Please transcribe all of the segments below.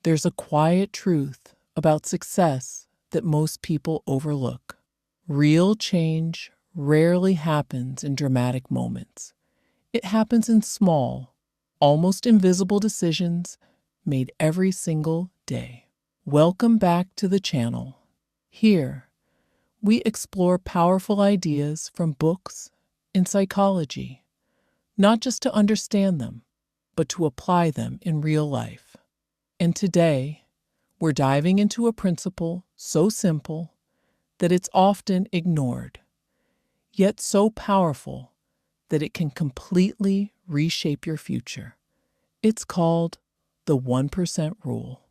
There's a quiet truth about success that most people overlook. Real change rarely happens in dramatic moments. It happens in small, almost invisible decisions made every single day. Welcome back to the channel. Here, we explore powerful ideas from books and psychology, not just to understand them, but to apply them in real life. And today, we're diving into a principle so simple that it's often ignored, yet so powerful that it can completely reshape your future. It's called the 1% rule.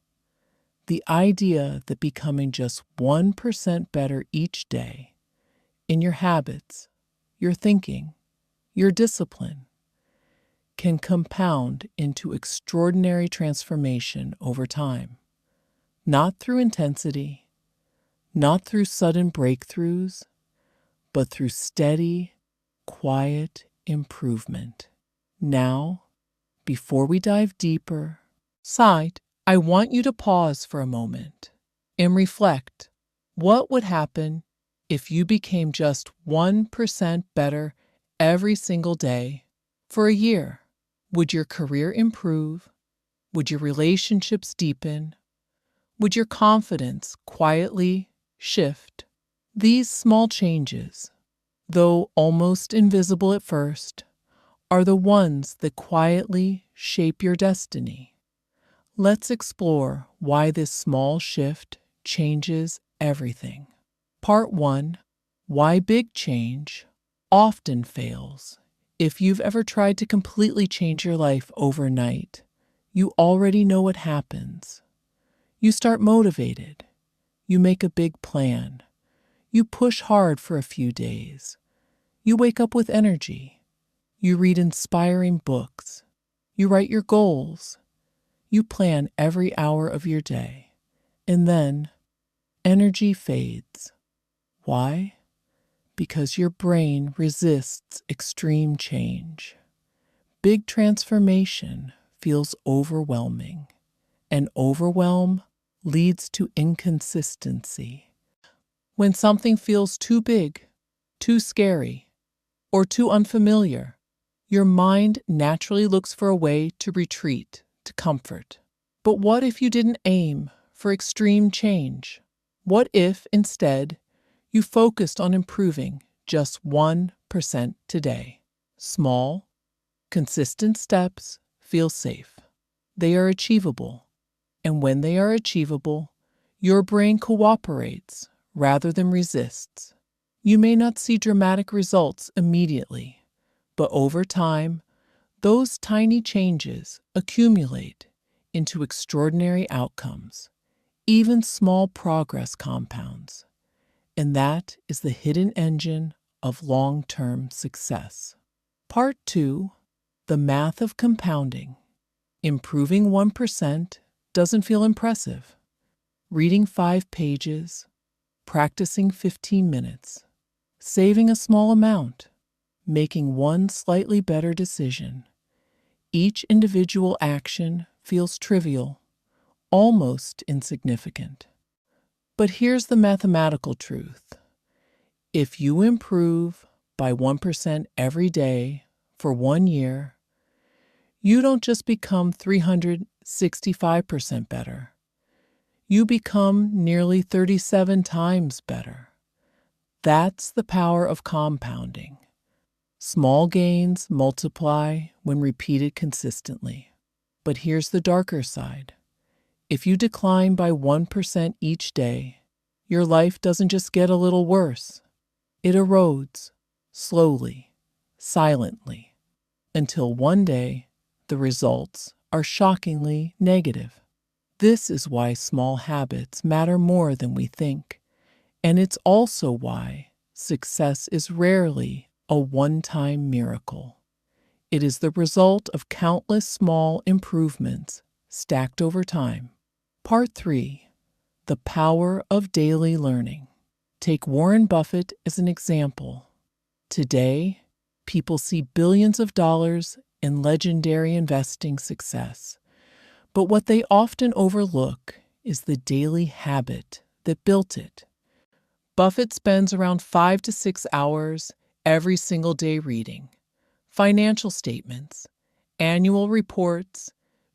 The idea that becoming just 1% better each day in your habits, your thinking, your discipline can compound into extraordinary transformation over time. Not through intensity, not through sudden breakthroughs, but through steady, quiet improvement. Now, before we dive deeper, I want you to pause for a moment and reflect. What would happen if you became just 1% better every single day for a year? Would your career improve? Would your relationships deepen? Would your confidence quietly shift? These small changes, though almost invisible at first, are the ones that quietly shape your destiny. Let's explore why this small shift changes everything. Part 1. Why big change often fails. If you've ever tried to completely change your life overnight, you already know what happens. You start motivated. You make a big plan. You push hard for a few days. You wake up with energy. You read inspiring books. You write your goals. You plan every hour of your day. And then energy fades. Why? Because your brain resists extreme change. Big transformation feels overwhelming, and overwhelm leads to inconsistency. When something feels too big, too scary, or too unfamiliar, your mind naturally looks for a way to retreat to comfort. But what if you didn't aim for extreme change? What if, instead, you focused on improving just 1% today? Small, consistent steps feel safe. They are achievable. And when they are achievable, your brain cooperates rather than resists. You may not see dramatic results immediately, but over time, those tiny changes accumulate into extraordinary outcomes. Even small progress compounds. And that is the hidden engine of long-term success. Part 2. The math of compounding. Improving 1% doesn't feel impressive. Reading 5 pages, practicing 15 minutes, saving a small amount, making one slightly better decision. Each individual action feels trivial, almost insignificant. But here's the mathematical truth. If you improve by 1% every day for 1 year, you don't just become 365% better. You become nearly 37 times better. That's the power of compounding. Small gains multiply when repeated consistently. But here's the darker side. If you decline by 1% each day, your life doesn't just get a little worse. It erodes, slowly, silently, until one day the results are shockingly negative. This is why small habits matter more than we think. And it's also why success is rarely a one-time miracle. It is the result of countless small improvements stacked over time. Part 3. The power of daily learning. Take Warren Buffett as an example. Today, people see billions of dollars in legendary investing success. But what they often overlook is the daily habit that built it. Buffett spends around 5 to 6 hours every single day reading financial statements, annual reports,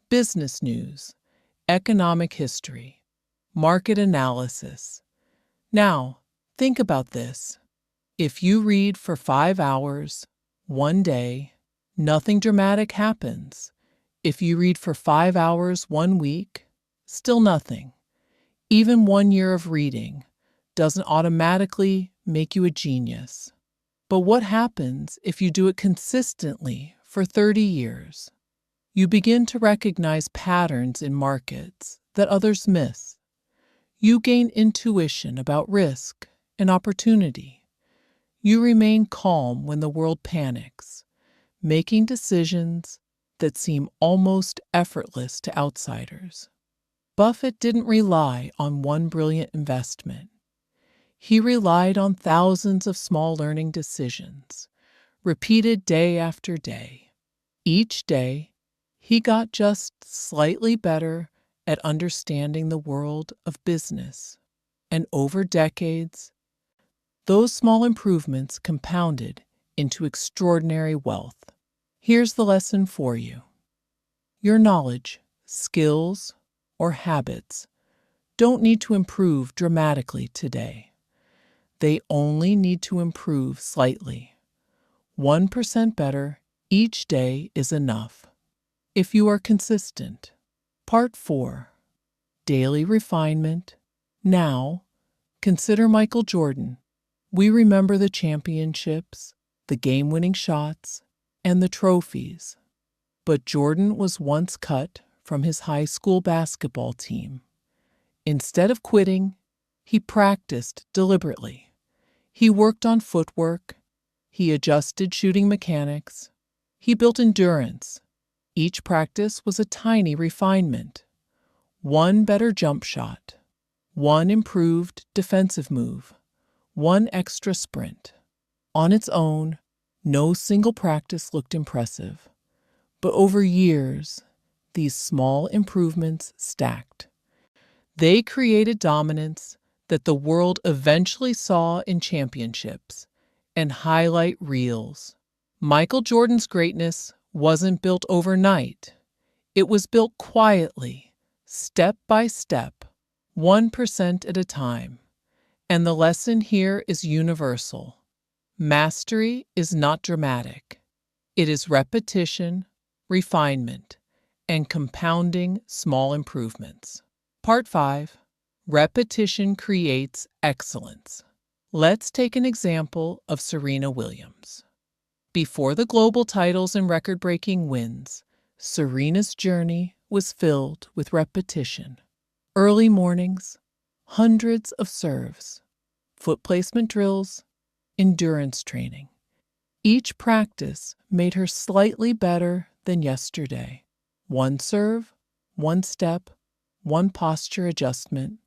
business news, economic history, market analysis. Now, think about this. If you read for 5 hours, one day, nothing dramatic happens. If you read for 5 hours one week, still nothing. Even 1 year of reading doesn't automatically make you a genius. But what happens if you do it consistently for 30 years? You begin to recognize patterns in markets that others miss. You gain intuition about risk and opportunity. You remain calm when the world panics, making decisions that seem almost effortless to outsiders. Buffett didn't rely on one brilliant investment. He relied on thousands of small learning decisions, repeated day after day. Each day, he got just slightly better at understanding the world of business. And over decades, those small improvements compounded into extraordinary wealth. Here's the lesson for you. Your knowledge, skills, or habits don't need to improve dramatically today. They only need to improve slightly. 1% better each day is enough if you are consistent. Part 4. Daily Refinement. Now, consider Michael Jordan. We remember the championships, the game-winning shots, and the trophies. But Jordan was once cut from his high school basketball team. Instead of quitting, he practiced deliberately. He worked on footwork. He adjusted shooting mechanics. He built endurance. Each practice was a tiny refinement. One better jump shot. One improved defensive move. One extra sprint. On its own, no single practice looked impressive. But over years, these small improvements stacked. They created dominance that the world eventually saw in championships and highlight reels. Michael Jordan's greatness wasn't built overnight. It was built quietly, step by step, 1% at a time. And the lesson here is universal. Mastery is not dramatic. It is repetition, refinement, and compounding small improvements. Part 5. Repetition creates excellence. Let's take an example of Serena Williams. Before the global titles and record-breaking wins, Serena's journey was filled with repetition. Early mornings, hundreds of serves, foot placement drills, endurance training. Each practice made her slightly better than yesterday. One serve, one step, one posture adjustment.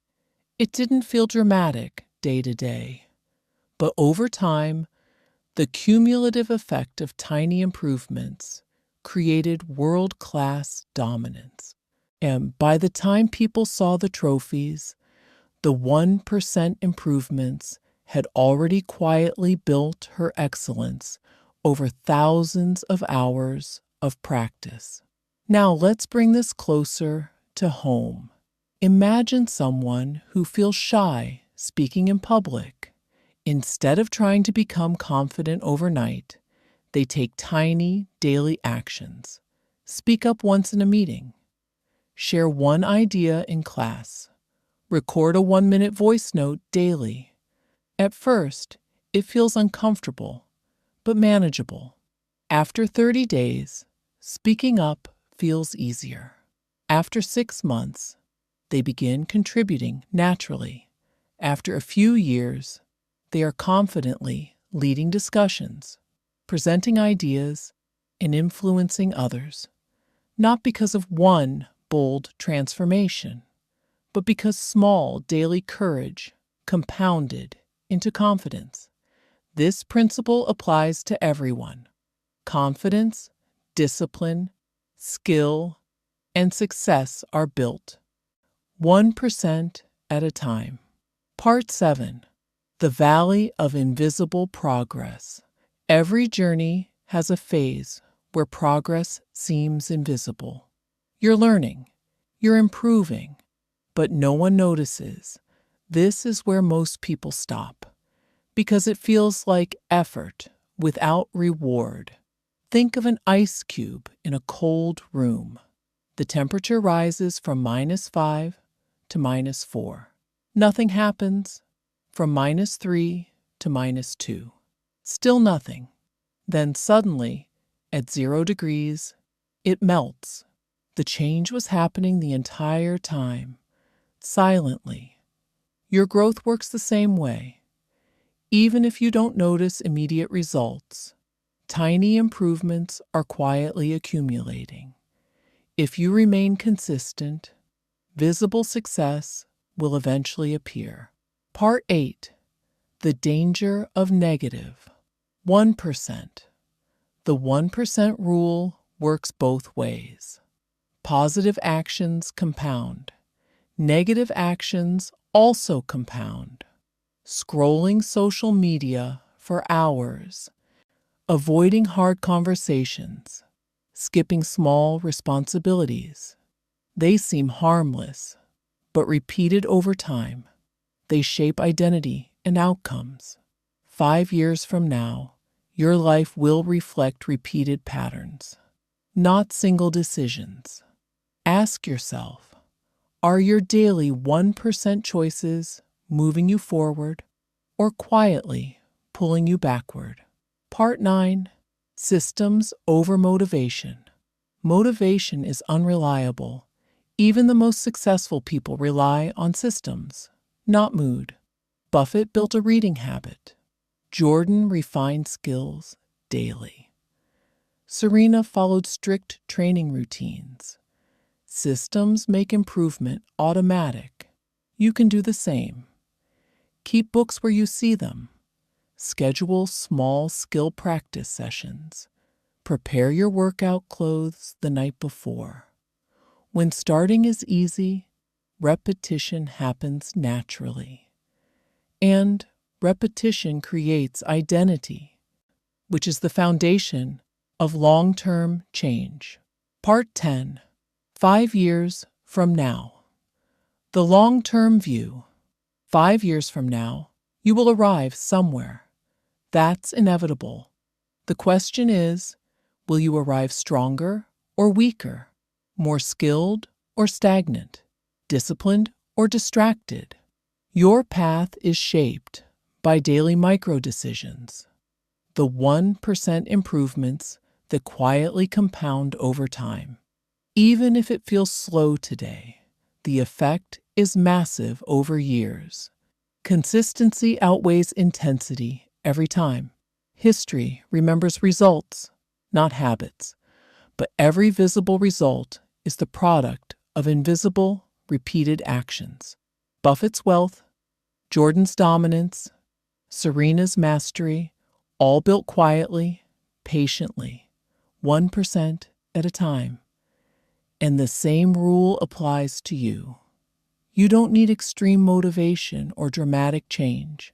It didn't feel dramatic day to day. But over time, the cumulative effect of tiny improvements created world-class dominance. And by the time people saw the trophies, the 1% improvements had already quietly built her excellence over thousands of hours of practice. Now let's bring this closer to home. Imagine someone who feels shy speaking in public. Instead of trying to become confident overnight, they take tiny daily actions. Speak up once in a meeting. Share one idea in class. Record a 1-minute voice note daily. At first, it feels uncomfortable, but manageable. After 30 days, speaking up feels easier. After 6 months, they begin contributing naturally. After a few years, they are confidently leading discussions, presenting ideas, and influencing others, not because of one bold transformation, but because small daily courage compounded into confidence. This principle applies to everyone. Confidence, discipline, skill, and success are built 1% at a time. Part 7. The Valley of Invisible Progress. Every journey has a phase where progress seems invisible. You're learning, you're improving, but no one notices. This is where most people stop, because it feels like effort without reward. Think of an ice cube in a cold room. The temperature rises from -5 to -4. Nothing happens. From -3 to -2. Still nothing. Then suddenly, at 0 degrees, it melts. The change was happening the entire time, silently. Your growth works the same way. Even if you don't notice immediate results, tiny improvements are quietly accumulating. If you remain consistent, visible success will eventually appear. Part 8. The Danger of Negative 1%. The 1% rule works both ways. Positive actions compound. Negative actions also compound. Scrolling social media for hours, avoiding hard conversations, skipping small responsibilities. They seem harmless, but repeated over time, they shape identity and outcomes. 5 years from now, your life will reflect repeated patterns, not single decisions. Ask yourself, are your daily 1% choices moving you forward or quietly pulling you backward? Part 9. Systems over motivation. Motivation is unreliable. Even the most successful people rely on systems, not mood. Buffett built a reading habit. Jordan refined skills daily. Serena followed strict training routines. Systems make improvement automatic. You can do the same. Keep books where you see them. Schedule small skill practice sessions. Prepare your workout clothes the night before. When starting is easy, repetition happens naturally. And repetition creates identity, which is the foundation of long-term change. Part 10. 5 years from now. The long-term view. 5 years from now, you will arrive somewhere. That's inevitable. The question is, will you arrive stronger or weaker, more skilled or stagnant, disciplined or distracted? Your path is shaped by daily micro-decisions, the 1% improvements that quietly compound over time. Even if it feels slow today, the effect is massive over years. Consistency outweighs intensity every time. History remembers results, not habits, but every visible result is the product of invisible, repeated actions. Buffett's wealth, Jordan's dominance, Serena's mastery, all built quietly, patiently, 1% at a time. And the same rule applies to you. You don't need extreme motivation or dramatic change.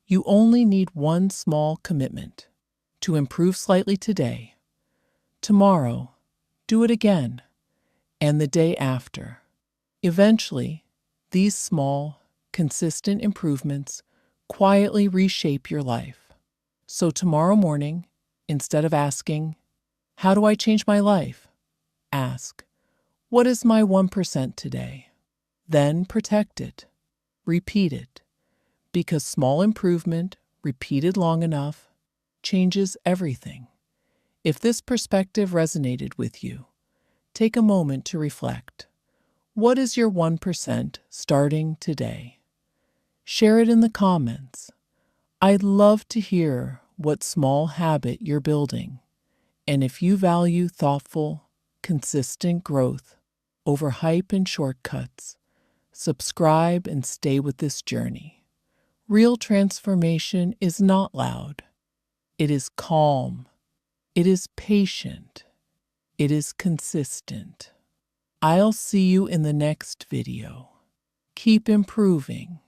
You only need one small commitment to improve slightly today. Tomorrow, do it again, and the day after. Eventually, these small, consistent improvements quietly reshape your life. So tomorrow morning, instead of asking, "How do I change my life?" ask, "What is my 1% today?" Then protect it. Repeat it. Because small improvement, repeated long enough, changes everything. If this perspective resonated with you, take a moment to reflect. What is your 1% starting today? Share it in the comments. I'd love to hear what small habit you're building. And if you value thoughtful, consistent growth over hype and shortcuts, subscribe and stay with this journey. Real transformation is not loud. It is calm. It is patient. It is consistent. I'll see you in the next video. Keep improving.